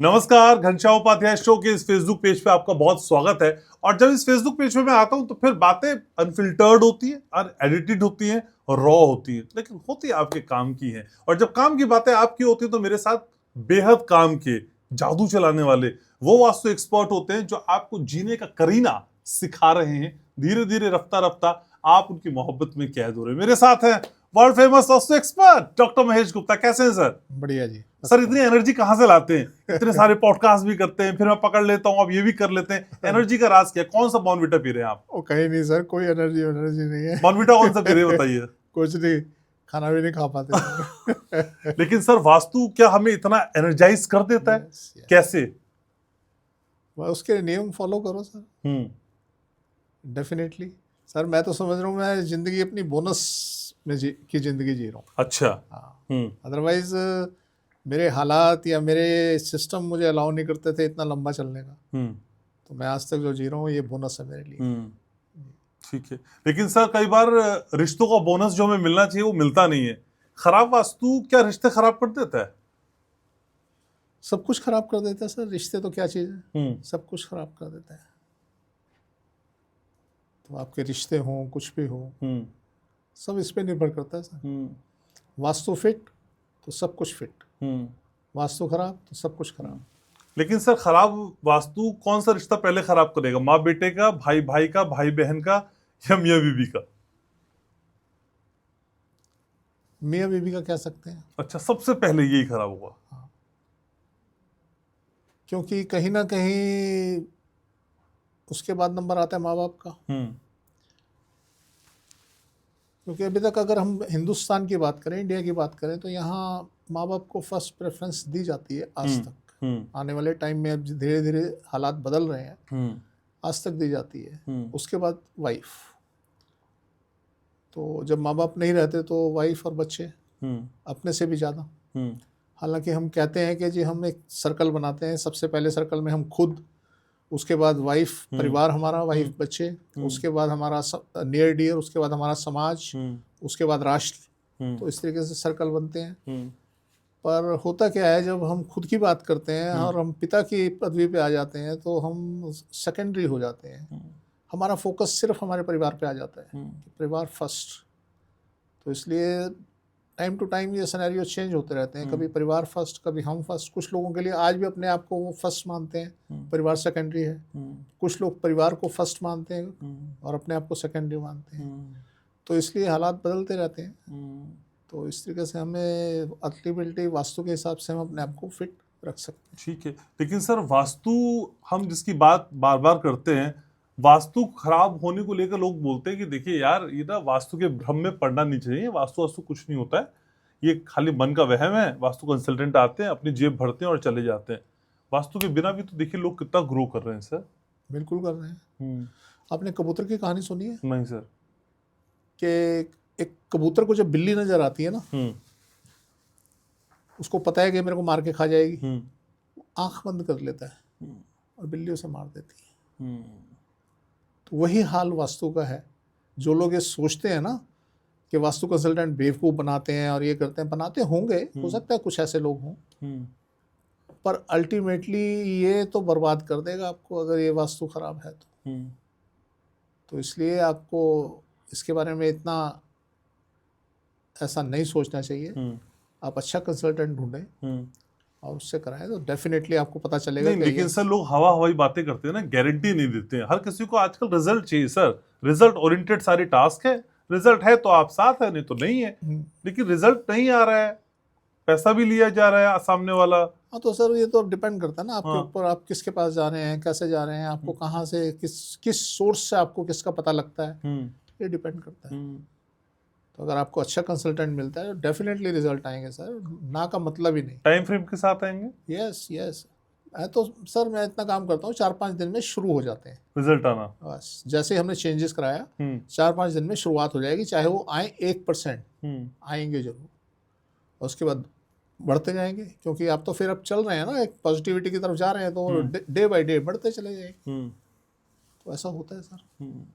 नमस्कार, घनश्याम उपाध्याय शो के इस फेसबुक पेज पे आपका बहुत स्वागत है। और जब इस फेसबुक पेज पे मैं आता हूं तो फिर बातें अनफिल्टर्ड होती है और एडिटेड होती हैं और रॉ होती है, लेकिन होती आपके काम की है। और जब काम की बातें आपकी होती है तो मेरे साथ बेहद काम के जादू चलाने वाले वो वास्तु एक्सपर्ट होते हैं जो आपको जीने का करीना सिखा रहे हैं। धीरे धीरे रफ्ता रफ्ता आप उनकी मोहब्बत में कैद हो रहे हैं। मेरे साथ हैं world famous vastu expert doctor Mahesh Gupta. कैसे हैं सर? बढ़िया जी। सर इतनी एनर्जी कहाँ से लाते हैं? इतने सारे पॉडकास्ट भी करते हैं, फिर मैं पकड़ लेता हूँ, अब ये भी कर लेते हैं। एनर्जी का राज क्या? कौन सा बॉर्नविटा पी रहे हैं आप? वो कहीं नहीं सर, कोई एनर्जी नहीं है। बॉर्नविटा कौन सा पी रहे हैं बताइए? कुछ नहीं, खाना भी नहीं खा पाते। लेकिन सर वास्तु क्या हमें इतना एनर्जाइज कर देता है? yes. कैसे? उसके नियम फॉलो करो सर। डेफिनेटली सर, मैं तो समझ रहा हूँ मैं जिंदगी अपनी बोनस में की जिंदगी जी रहा हूँ। अच्छा। हाँ, अदरवाइज मेरे हालात या मेरे सिस्टम मुझे अलाउ नहीं करते थे इतना लंबा चलने का। तो मैं आज तक जो जी रहा हूँ ये बोनस है मेरे लिए। ठीक है, लेकिन सर कई बार रिश्तों का बोनस जो हमें मिलना चाहिए वो मिलता नहीं है। खराब वास्तु क्या रिश्ते खराब कर देता है? सब कुछ खराब कर देता है सर। रिश्ते तो क्या चीज़ है, सब कुछ खराब कर देता है। तो आपके रिश्ते हों कुछ भी हो, सब इस पे निर्भर करता है सर। वास्तु फिट तो सब कुछ फिट, वास्तु खराब तो सब कुछ खराब। लेकिन सर खराब वास्तु कौन सा रिश्ता पहले खराब करेगा? माँ बेटे का, भाई भाई का, भाई बहन का, या मियाँ बीवी का? मियाँ बीवी का कह सकते हैं। अच्छा, सबसे पहले यही खराब होगा। हाँ, क्योंकि कहीं ना कहीं उसके बाद नंबर आता है माँ बाप का। क्योंकि अभी तक अगर हम हिंदुस्तान की बात करें, इंडिया की बात करें, तो यहाँ माँ बाप को फर्स्ट प्रेफरेंस दी जाती है आज तक। आने वाले टाइम में अब धीरे धीरे हालात बदल रहे हैं, आज तक दी जाती है। उसके बाद वाइफ। तो जब माँ बाप नहीं रहते तो वाइफ और बच्चे अपने से भी ज़्यादा। हालांकि हम कहते हैं कि जी हम एक सर्कल बनाते हैं, सबसे पहले सर्कल में हम खुद, उसके बाद वाइफ परिवार हमारा, वाइफ बच्चे, उसके बाद हमारा नियर डियर, उसके बाद हमारा समाज, उसके बाद राष्ट्र। तो इस तरीके से सर्कल बनते हैं। पर होता क्या है, जब हम खुद की बात करते हैं और हम पिता की पदवी पे आ जाते हैं तो हम सेकेंडरी हो जाते हैं। हमारा फोकस सिर्फ हमारे परिवार पे आ जाता है, परिवार फर्स्ट। तो इसलिए टाइम टू टाइम ये सिनेरियो चेंज होते रहते हैं। कभी परिवार फर्स्ट, कभी हम फर्स्ट। कुछ लोगों के लिए आज भी अपने आप को वो फर्स्ट मानते हैं, परिवार सेकेंडरी है। कुछ लोग परिवार को फर्स्ट मानते हैं और अपने आप को सेकेंडरी मानते हैं। तो इसलिए हालात बदलते रहते हैं। तो इस तरीके से हमें अल्टीमेटली वास्तु के हिसाब से हम अपने आप को फिट रख सकते हैं। ठीक है, लेकिन सर वास्तु हम जिसकी बात बार बार करते हैं, वास्तु खराब होने को लेकर लोग बोलते हैं कि देखिए यार ये ना वास्तु के भ्रम में पड़ना नहीं चाहिए, वास्तु वास्तु कुछ नहीं होता है, ये खाली मन का वहम है। वास्तु कंसल्टेंट आते हैं, अपनी जेब भरते हैं और चले जाते हैं। वास्तु के बिना भी तो देखिए लोग कितना ग्रो कर रहे हैं सर। बिल्कुल कर रहे हैं। आपने कबूतर की कहानी सुनी है? नहीं सर। कि एक कबूतर को जब बिल्ली नजर आती है ना, उसको पता है कि मेरे को मार के खा जाएगी, आंख बंद कर लेता है और बिल्ली उसे मार देती है। तो वही हाल वास्तु का है। जो लोग ये सोचते हैं ना कि वास्तु कंसल्टेंट बेवकूफ़ बनाते हैं और ये करते हैं, बनाते होंगे, हो सकता है कुछ ऐसे लोग हों, पर अल्टीमेटली ये तो बर्बाद कर देगा आपको अगर ये वास्तु खराब है तो इसलिए आपको इसके बारे में इतना ऐसा नहीं सोचना चाहिए। आप अच्छा कंसल्टेंट ढूंढें और उससे कराएं तो डेफिनेटली आपको पता चलेगा। नहीं, लेकिन सर लोग हवा हवाई बातें करते हैं ना, गारंटी नहीं देते हैं। हर किसी को आजकल रिजल्ट चाहिए सर, रिजल्ट ओरिएंटेड सारे टास्क है। रिजल्ट है तो आप साथ है, नहीं तो नहीं है। लेकिन रिजल्ट नहीं आ रहा है, पैसा भी लिया जा रहा है सामने वाला। हाँ, तो सर ये तो डिपेंड करता है ना आपके ऊपर। आप किसके पास जा रहे हैं, कैसे जा रहे हैं, आपको कहाँ से, किस सोर्स से आपको किसका पता लगता है, ये डिपेंड करता है। तो अगर आपको अच्छा कंसल्टेंट मिलता है तो डेफिनेटली रिजल्ट आएंगे सर, ना का मतलब ही नहीं। टाइम फ्रेम के साथ आएंगे? यस। तो सर मैं इतना काम करता हूँ, 4-5 दिन में शुरू हो जाते हैं रिजल्ट आना। बस जैसे हमने चेंजेस कराया 4-5 दिन में शुरुआत हो जाएगी। चाहे वो आए 1%, आएंगे जरूर, और उसके बाद बढ़ते जाएंगे। क्योंकि आप तो फिर अब चल रहे हैं ना, एक पॉजिटिविटी की तरफ जा रहे हैं, तो डे बाय डे बढ़ते चले जाएंगे। तो ऐसा होता है सर।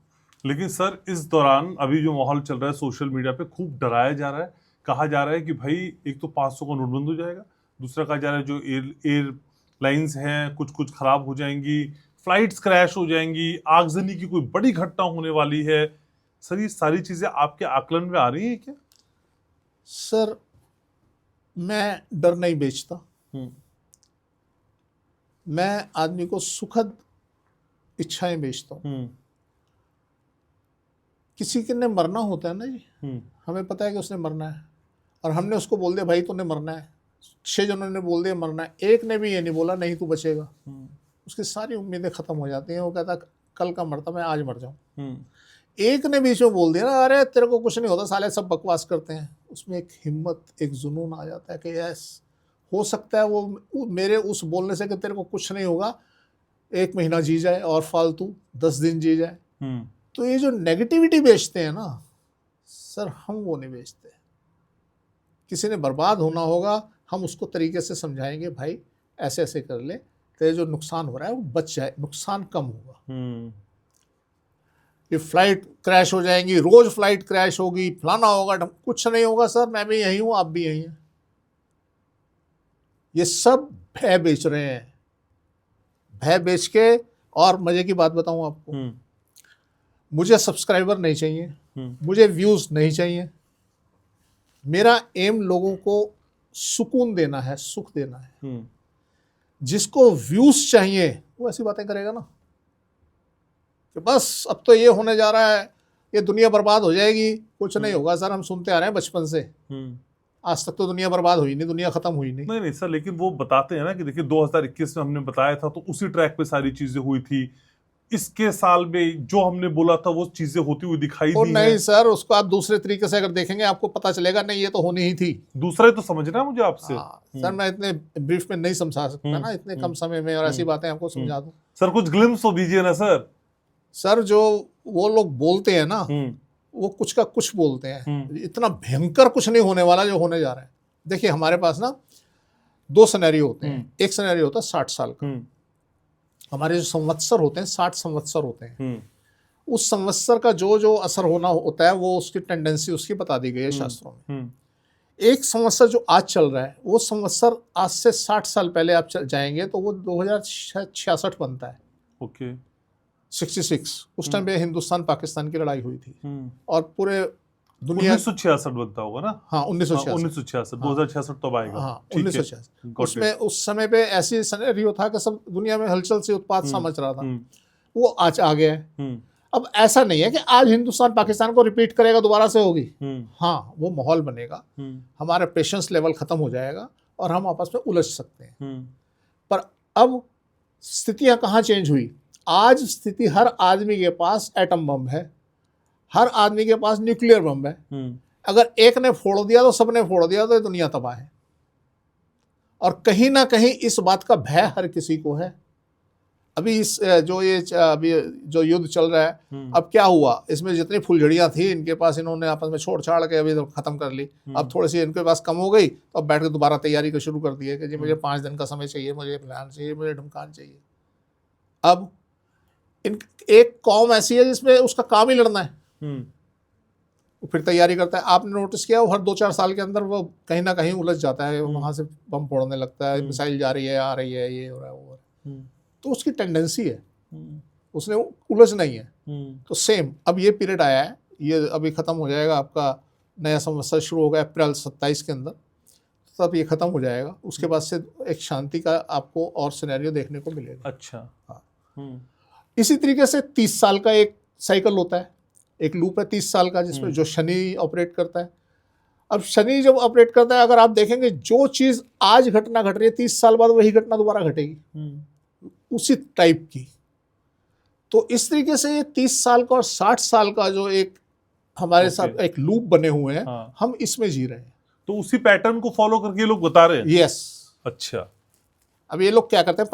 लेकिन सर इस दौरान अभी जो माहौल चल रहा है सोशल मीडिया पे, खूब डराया जा रहा है। कहा जा रहा है कि भाई एक तो 500 का नोटबंद हो जाएगा, दूसरा कहा जा रहा है जो एयर लाइंस हैं, कुछ कुछ खराब हो जाएंगी, फ्लाइट्स क्रैश हो जाएंगी, आगजनी की कोई बड़ी घटना होने वाली है। सर ये सारी चीजें आपके आकलन में आ रही हैं क्या? सर मैं डर नहीं बेचता, मैं आदमी को सुखद इच्छाएं बेचता हूँ। किसी के ने मरना होता है ना जी, हमें पता है कि उसने मरना है, और हमने उसको बोल दिया भाई तूने मरना है, 6 जनों ने बोल दिया मरना है, एक ने भी ये नहीं बोला नहीं तू बचेगा, उसकी सारी उम्मीदें खत्म हो जाती हैं। वो कहता कल का मरता मैं आज मर जाऊं। एक ने बीच में बोल दिया ना अरे तेरे को कुछ नहीं होता, साले सब बकवास करते हैं, उसमें एक हिम्मत, एक जुनून आ जाता है कि यस हो सकता है वो मेरे उस बोलने से कि तेरे को कुछ नहीं होगा 1 महीना जी जाए और फालतू 10 दिन जी जाए। तो ये जो नेगेटिविटी बेचते हैं ना सर, हम वो नहीं बेचते। किसी ने बर्बाद होना होगा, हम उसको तरीके से समझाएंगे भाई ऐसे ऐसे कर ले, तेरे जो नुकसान हो रहा है वो बच जाए, नुकसान कम होगा। ये फ्लाइट क्रैश हो जाएंगी, रोज फ्लाइट क्रैश होगी, फलाना होगा, कुछ नहीं होगा सर, मैं भी यही हूं आप भी यही हैं। ये सब भय बेच रहे हैं, भय बेच के। और मजे की बात बताऊं आपको, मुझे सब्सक्राइबर नहीं चाहिए, मुझे व्यूज नहीं चाहिए, मेरा एम लोगों को सुकून देना है, सुख देना है। जिसको व्यूज चाहिए वो ऐसी बातें करेगा ना कि बस अब तो ये होने जा रहा है, ये दुनिया बर्बाद हो जाएगी, कुछ नहीं होगा सर, हम सुनते आ रहे हैं बचपन से, आज तक तो दुनिया बर्बाद हुई नहीं, दुनिया खत्म हुई नहीं। नहीं सर, लेकिन वो बताते हैं ना कि देखिए 2021 में हमने बताया था तो उसी ट्रैक पे सारी चीजें हुई थी, इसके साल में जो हमने बोला था वो चीजें होती हुई दिखाई दी नहीं है। सर, उसको आप दूसरे तरीके से अगर देखेंगे आपको पता चलेगा नहीं ये तो होनी ही थी। दूसरा ही तो समझना है मुझे आपसे। सर मैं इतने ब्रीफ में नहीं समझा सकता ना, इतने कम समय में, और ऐसी बातें आपको समझा दूं। सर कुछ ग्लिम्स तो दीजिए ना सर। सर जो वो लोग बोलते हैं ना वो कुछ का कुछ बोलते हैं, इतना भयंकर कुछ नहीं होने वाला जो होने जा रहा है। देखिए हमारे पास ना 2 सिनेरियो होते हैं, एक सिनेरियो होता है 60 साल का, हमारे जो संवत्सर होते हैं 60 संवत्सर होते हैं, उस संवत्सर का जो जो असर होना होता है वो उसकी टेंडेंसी उसकी बता दी गई है शास्त्रों में। एक संवत्सर जो आज चल रहा है वो संवत्सर आज से 60 साल पहले आप जाएंगे तो वो 2066 बनता है। ओके 66 उस टाइम पे हिंदुस्तान पाकिस्तान की लड़ाई हुई थी और पूरे दुनिया 1966 बनता होगा ना। हाँ 1966 2066 तब आएगा। हाँ 1966 उसमें उस समय पे ऐसी सिनेरियो था कि सब दुनिया में हलचल से उत्पात सा मच रहा था, वो आज आ गया है। अब ऐसा नहीं है कि आज हिंदुस्तान पाकिस्तान को रिपीट करेगा दोबारा से होगी, हाँ वो माहौल बनेगा, हमारा पेशेंस लेवल खत्म हो जाएगा और हम आपस में उलझ सकते हैं। पर अब स्थितियां कहाँ चेंज हुई, आज स्थिति हर आदमी के पास एटम बम है, हर आदमी के पास न्यूक्लियर बम है, अगर एक ने फोड़ दिया तो सबने फोड़ दिया तो दुनिया तबाह है। और कहीं ना कहीं इस बात का भय हर किसी को है। अभी इस अभी जो युद्ध चल रहा है, अब क्या हुआ, इसमें जितनी फुलझड़ियां थी इनके पास इन्होंने आपस में छोड़ छाड़ के अभी तो खत्म कर ली। अब थोड़ी सी इनके पास कम हो गई तो अब बैठ के दोबारा तैयारी का शुरू कर दी है कि जी मुझे 5 दिन का समय चाहिए, मुझे प्लान चाहिए, मुझे ढमकान चाहिए। अब एक कौम ऐसी है जिसमें उसका काम ही लड़ना है, वो फिर तैयारी करता है। आपने नोटिस किया वो हर 2-4 साल के अंदर वो कहीं ना कहीं उलझ जाता है, वहां से बम फोड़ने लगता है, मिसाइल जा रही है आ रही है, ये हो रहा है वो हो रहा है, तो उसकी टेंडेंसी है, उसने उलझना ही है। तो सेम अब ये पीरियड आया है, ये अभी खत्म हो जाएगा, आपका नया संवत्सर शुरू होगा अप्रैल 27 के अंदर, तब ये खत्म हो जाएगा। उसके बाद से एक शांति का आपको और सिनेरियो देखने को मिलेगा। अच्छा हाँ इसी तरीके से 30 साल का एक साइकिल होता है, एक लूप है 30 साल का जिसमें जो शनि ऑपरेट करता है। अब शनि जब ऑपरेट करता है, अगर आप देखेंगे जो चीज़ आज घटना घट रही है 30 साल बाद वही घटना दोबारा घटेगी, उसी टाइप की। तो इस तरीके से ये 30 साल का और 60 साल का जो एक हमारे साथ एक लूप बने हुए हैं, हम इसमें जी रहे हैं। तो उसी पैटर्न को फॉलो करके ये लोग बता रहे हैं। यस। अच्छा अब ये लोग क्या करते हैं,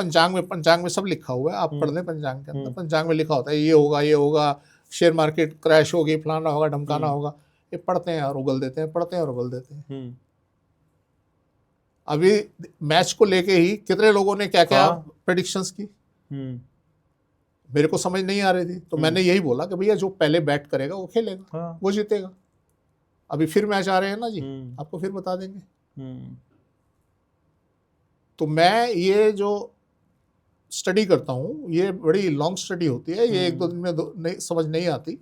पंचांग में सब लिखा हुआ है, आप पढ़ लें पंचांग के अंदर, पंचांग में लिखा होता है ये होगा, शेयर मार्केट क्रैश होगी, फलाना होगा, ढमकाना होगा। ये पढ़ते हैं और उगल देते हैं, पढ़ते हैं और उगल देते हैं। अभी मैच को लेके ही कितने लोगों ने क्या क्या प्रेडिक्शंस की, मेरे को समझ नहीं आ रही थी, तो मैंने यही बोला कि भैया जो पहले बैट करेगा वो खेलेगा, वो जीतेगा। अभी फिर मैच आ रहे हैं ना जी, आपको फिर बता देंगे। तो मैं ये जो स्टडी करता हूँ, ये बड़ी लॉन्ग स्टडी होती है, ये एक दो दिन में समझ नहीं आती।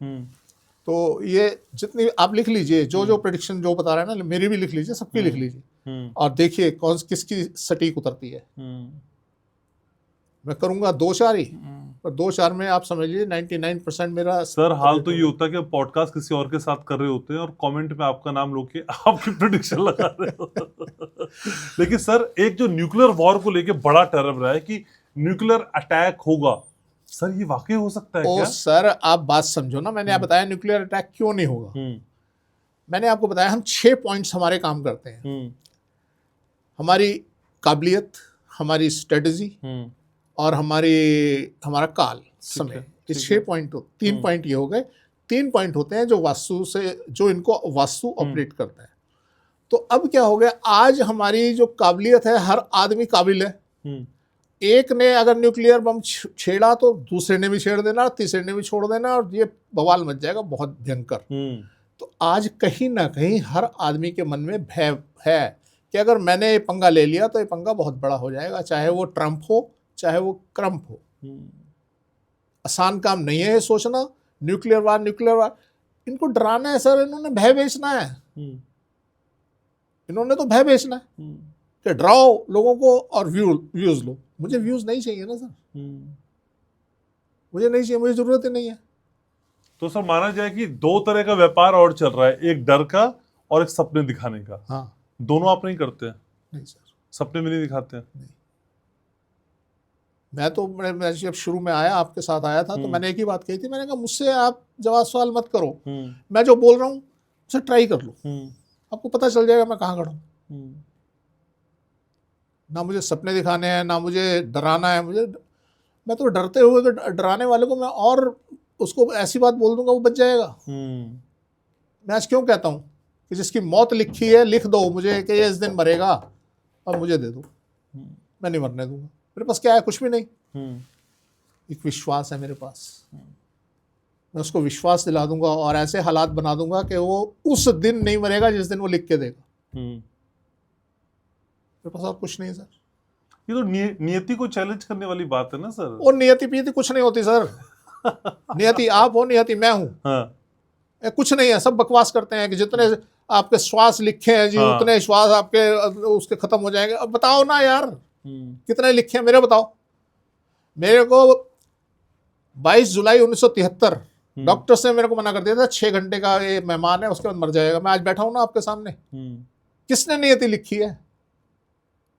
तो ये जितनी आप लिख लीजिए, जो प्रेडिक्शन जो बता रहा है ना, मेरी भी लिख लीजिए, सबकी लिख लीजिए, और देखिए कौन किसकी सटीक उतरती है। मैं करूंगा 2-4 ही, पर 2-4 में आप समझ लीजिए 99% मेरा। सर हाल तो ये होता है कि पॉडकास्ट किसी और के साथ कर रहे होते हैं और कमेंट में आपका नाम लोग के आपकी प्रेडिक्शन लगा रहे हो। लेकिन सर एक जो न्यूक्लियर वॉर को लेके बड़ा टर्म रहा है कि न्यूक्लियर अटैक होगा, सर ये वाकई हो सकता है क्या? सर आप बात समझो ना, मैंने आप बताया न्यूक्लियर अटैक क्यों नहीं होगा। मैंने आपको बताया हम 6 पॉइंट्स हमारे काम करते हैं। हमारी काबिलियत, हमारी स्ट्रेटजी और हमारा काल समय, ये 6 पॉइंट। 3 पॉइंट ये हो गए। 3 पॉइंट होते हैं जो इनको वास्तु ऑपरेट करता है। तो अब क्या हो गया, आज हमारी जो काबिलियत है, हर आदमी काबिल है। एक ने अगर न्यूक्लियर बम छेड़ा तो दूसरे ने भी छेड़ देना, तीसरे ने भी छोड़ देना, और ये बवाल मच जाएगा बहुत भयंकर। तो आज कहीं ना कहीं हर आदमी के मन में भय है कि अगर मैंने ये पंगा ले लिया तो ये पंगा बहुत बड़ा हो जाएगा, चाहे वो ट्रंप हो चाहे वो क्रम्प हो। आसान काम नहीं है ये सोचना, न्यूक्लियर वार। इनको डराना है सर, इन्होंने भय बेचना है। इन्होंने तो भय बेचना है कि डराओ लोगों को और व्यूज लो। मुझे व्यूज नहीं चाहिए ना सर, मुझे नहीं चाहिए, मुझे जरूरत ही नहीं है। तो सर माना जाए कि 2 तरह का व्यापार और चल रहा है, एक डर का और एक सपने दिखाने का। हाँ, दोनों आप नहीं करते हैं? नहीं सर, सपने में नहीं दिखाते हैं? नहीं। मैं जब शुरू में आया, आपके साथ आया था, तो मैंने एक ही बात कही थी, मैंने कहा मुझसे आप जवाब सवाल मत करो, मैं जो बोल रहा हूँ उसे ट्राई कर लो, आपको पता चल जाएगा मैं कहाँ खड़ा हूँ। ना मुझे सपने दिखाने हैं, ना मुझे डराना है। मैं तो डरते हुए डराने वाले को मैं और उसको ऐसी बात बोल दूंगा वो बच जाएगा। मैं आज क्यों कहता हूँ कि जिसकी मौत लिखी है लिख दो मुझे कि ये इस दिन मरेगा और मुझे दे दो, मैं नहीं मरने दूंगा। मेरे पास क्या है? कुछ भी नहीं। एक विश्वास है मेरे पास, मैं उसको विश्वास दिला दूंगा और ऐसे हालात बना दूंगा कि वो उस दिन नहीं मरेगा जिस दिन वो लिख के देगा। मेरे पास और कुछ नहीं है सर। ये तो नियति को चैलेंज करने वाली बात है ना सर। और नियति पीति कुछ नहीं होती सर। नियति आप हो, नियति मैं हूं। हाँ। कुछ नहीं है, सब बकवास करते हैं कि जितने आपके श्वास लिखे हैं जी, हाँ, उतने श्वास आपके उसके खत्म हो जाएंगे। अब बताओ ना यार, कितने लिखे हैं मेरे बताओ। मेरे को 22 जुलाई 1973 डॉक्टर्स ने मेरे को मना कर दिया था 6 घंटे का ये मेहमान है, उसके बाद मर जाएगा। मैं आज बैठा हूं ना आपके सामने। किसने नियति लिखी है?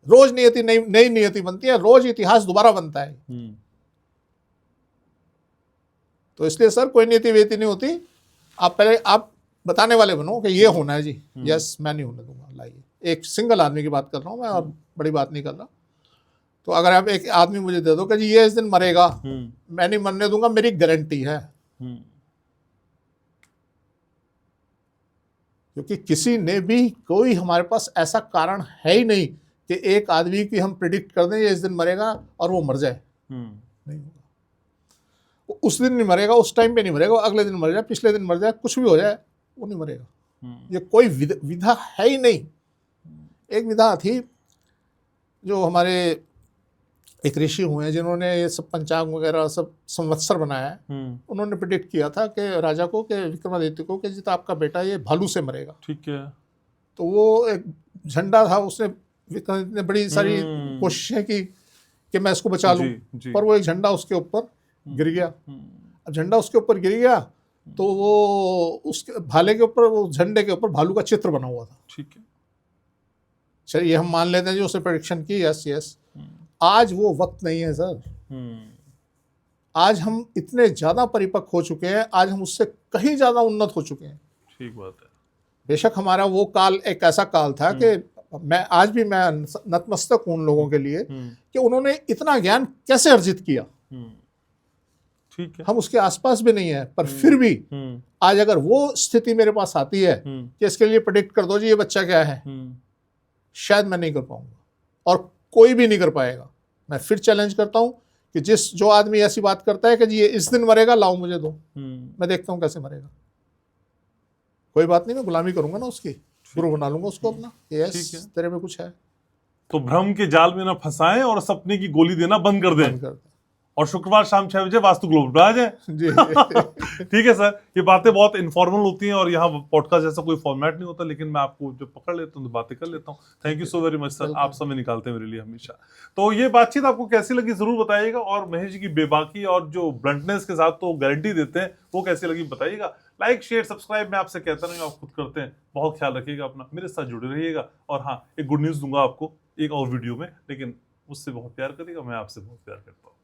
रोज नियति नई नियति बनती है, रोज इतिहास दोबारा बनता है। तो इसलिए सर कोई नियति वेति नहीं होती। आप पहले आप बताने वाले बनो कि ये होना है जी। यस, मैं नहीं होने दूंगा। लाइए, एक सिंगल आदमी की बात कर रहा हूं मैं, और बड़ी बात नहीं कर रहा। तो अगर आप एक आदमी मुझे दे दो कि जी ये इस दिन मरेगा, मैं नहीं मरने दूंगा, मेरी गारंटी है। क्योंकि किसी ने भी, कोई हमारे पास ऐसा कारण है ही नहीं कि एक आदमी की हम प्रिडिक्ट कर दें ये इस दिन मरेगा और वो मर जाए। नहीं होगा। वो उस दिन नहीं मरेगा, उस टाइम पे नहीं मरेगा, अगले दिन मर जाए, पिछले दिन मर जाए, कुछ भी हो जाए, वो नहीं मरेगा। ये कोई विधा है ही नहीं। एक विधा थी जो हमारे एक ऋषि हुए हैं जिन्होंने ये सब पंचांग वगैरह सब संवत्सर बनाया है। उन्होंने प्रिडिक्ट किया था कि राजा को, कि विक्रमादित्य को, कि जितना आपका बेटा ये भालू से मरेगा। ठीक है। तो वो एक झंडा था, उसने विक्रमादित्य ने बड़ी सारी कोशिशें की कि मैं इसको बचा लूं, पर वो एक झंडा उसके ऊपर गिर गया। अब झंडा उसके ऊपर गिर गया तो वो उसके भाले के ऊपर, वो झंडे के ऊपर भालू का चित्र बना हुआ था। ठीक है, चलिए हम मान लेते हैं जी उसने प्रेडिक्शन की। यस। आज वो वक्त नहीं है सर। आज हम इतने ज्यादा परिपक्व हो चुके हैं, आज हम उससे कहीं ज्यादा उन्नत हो चुके हैं। ठीक बात है। बेशक हमारा वो काल एक ऐसा काल था कि मैं आज भी मैं नतमस्तक हूं उन लोगों के लिए कि उन्होंने इतना ज्ञान कैसे अर्जित किया। ठीक है, हम उसके आसपास भी नहीं है, पर फिर भी आज अगर वो स्थिति मेरे पास आती है कि इसके लिए प्रेडिक्ट कर दो जी ये बच्चा क्या है, शायद मैं नहीं कर पाऊंगा और कोई भी नहीं कर पाएगा। मैं फिर चैलेंज करता हूं कि जो आदमी ऐसी बात करता है कि जी ये इस दिन मरेगा, लाओ मुझे दो, मैं देखता हूं कैसे मरेगा। कोई बात नहीं, मैं गुलामी करूंगा ना उसकी, गुरु बना लूंगा उसको अपना। यस, तेरे में कुछ है। तो भ्रम के जाल में ना फंसाएं और सपने की गोली देना बंद कर दें। और शुक्रवार शाम 6 बजे वास्तु ग्लोब पे आ जाए। ठीक है सर, ये बातें बहुत इनफॉर्मल होती हैं और यहाँ पॉडकास्ट जैसा कोई फॉर्मेट नहीं होता, लेकिन मैं आपको जो पकड़ लेता हूँ तो बातें कर लेता हूँ। Thank you so very much sir, आप समय निकालते हैं मेरे लिए हमेशा। तो ये बातचीत आपको कैसी लगी जरूर बताइएगा, और महेश जी की बेबाकी और जो ब्लंटनेस के साथ तो गारंटी देते हैं वो कैसी लगी बताइएगा। लाइक शेयर सब्सक्राइब मैं आपसे कहता नहीं, आप खुद करते हैं। बहुत ख्याल रखिएगा अपना, मेरे साथ जुड़े रहिएगा। और हाँ, एक गुड न्यूज़ दूंगा आपको एक और वीडियो में, लेकिन मुझसे बहुत प्यार करिएगा, मैं आपसे बहुत प्यार करता हूँ।